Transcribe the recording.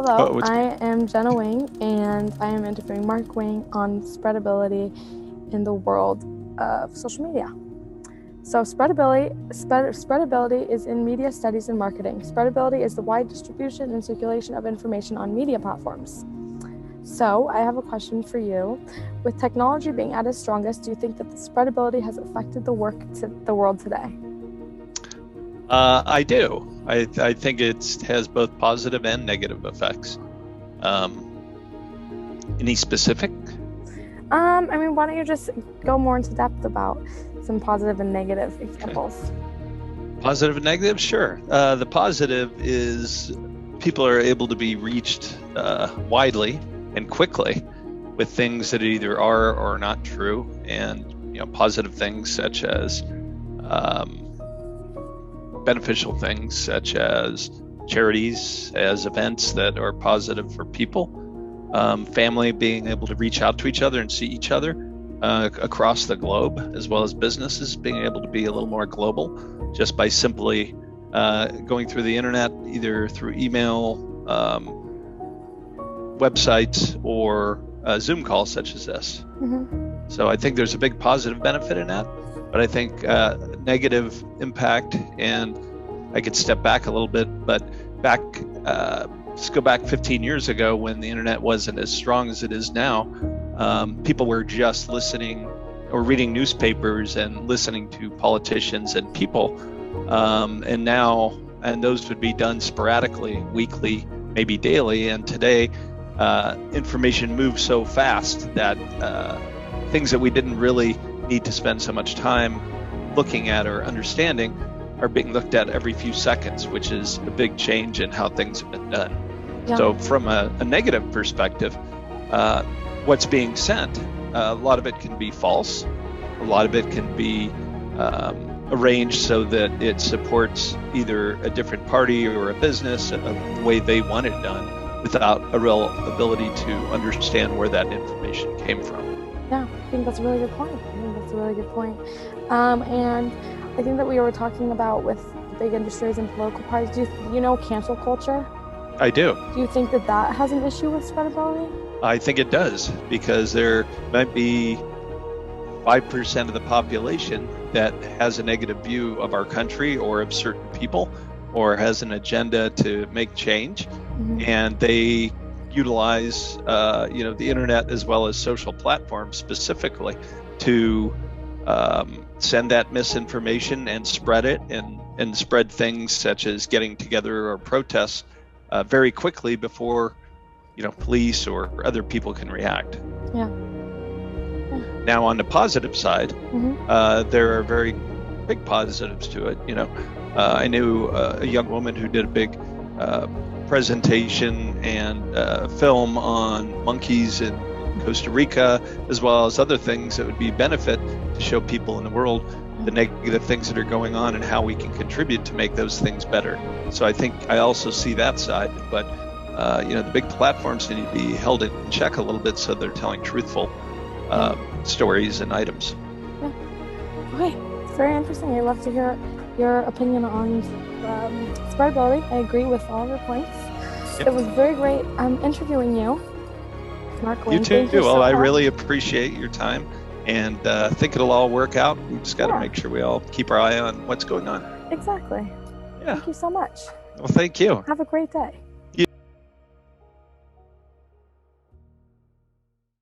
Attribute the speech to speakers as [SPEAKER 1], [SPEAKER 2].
[SPEAKER 1] Hello,
[SPEAKER 2] What's
[SPEAKER 1] I am Jenna Wing, and I am interviewing Mark Wing on spreadability in the world of social media. So spreadability is in media studies and marketing. Spreadability is the wide distribution and circulation of information on media platforms. So I have a question for you. With technology being at its strongest, do you think that the spreadability has affected the world today?
[SPEAKER 2] I do. I think it has both positive and negative effects. Any specific?
[SPEAKER 1] Why don't you just go more into depth about some positive and negative examples?
[SPEAKER 2] Okay. Positive and negative? Sure. The positive is people are able to be reached widely and quickly with things that either are or are not true, and positive things such as beneficial things such as charities, as events that are positive for people, family being able to reach out to each other and see each other across the globe, as well as businesses being able to be a little more global just by simply going through the internet, either through email, websites, or Zoom calls such as this.
[SPEAKER 1] Mm-hmm.
[SPEAKER 2] So I think there's a big positive benefit in that. But I think negative impact, and I could step back a little bit, but let's go back 15 years ago when the internet wasn't as strong as it is now. People were just listening or reading newspapers and listening to politicians and people. And those would be done sporadically, weekly, maybe daily. And today, information moves so fast that things that we didn't really need to spend so much time looking at or understanding are being looked at every few seconds, which is a big change in how things have been done.
[SPEAKER 1] Yeah.
[SPEAKER 2] So from a negative perspective, what's being sent, a lot of it can be false. A lot of it can be arranged so that it supports either a different party or a business the way they want it done, without a real ability to understand where that information came from.
[SPEAKER 1] Yeah, I think that's a really good point. And I think that we were talking about with big industries and political parties. Do you know cancel culture?
[SPEAKER 2] I do.
[SPEAKER 1] Do you think that has an issue with spreadability?
[SPEAKER 2] I think it does, because there might be 5% of the population that has a negative view of our country or of certain people, or has an agenda to make change,
[SPEAKER 1] Mm-hmm.
[SPEAKER 2] and they utilize the internet as well as social platforms specifically to send that misinformation and spread it, and spread things such as getting together or protests very quickly before police or other people can react.
[SPEAKER 1] Yeah.
[SPEAKER 2] Now on the positive side,
[SPEAKER 1] Mm-hmm.
[SPEAKER 2] there are very big positives to it. I knew a young woman who did a big presentation and film on monkeys in Costa Rica, as well as other things that would be benefit to show people in the world the negative things that are going on and how we can contribute to make those things better. So I think I also see that side, but the big platforms need to be held in check a little bit so they're telling truthful stories and items.
[SPEAKER 1] Yeah. Okay, it's very interesting. I'd love to hear your opinion on spreadability. I agree with all your points. Yep. It was very great interviewing you, Mark Wing.
[SPEAKER 2] You too.
[SPEAKER 1] Thank you
[SPEAKER 2] Well,
[SPEAKER 1] so
[SPEAKER 2] I
[SPEAKER 1] much.
[SPEAKER 2] really appreciate your time, and think it'll all work out. We just got to make sure we all keep our eye on what's going on.
[SPEAKER 1] Exactly.
[SPEAKER 2] Yeah.
[SPEAKER 1] Thank you so much.
[SPEAKER 2] Well, thank you.
[SPEAKER 1] Have a great day.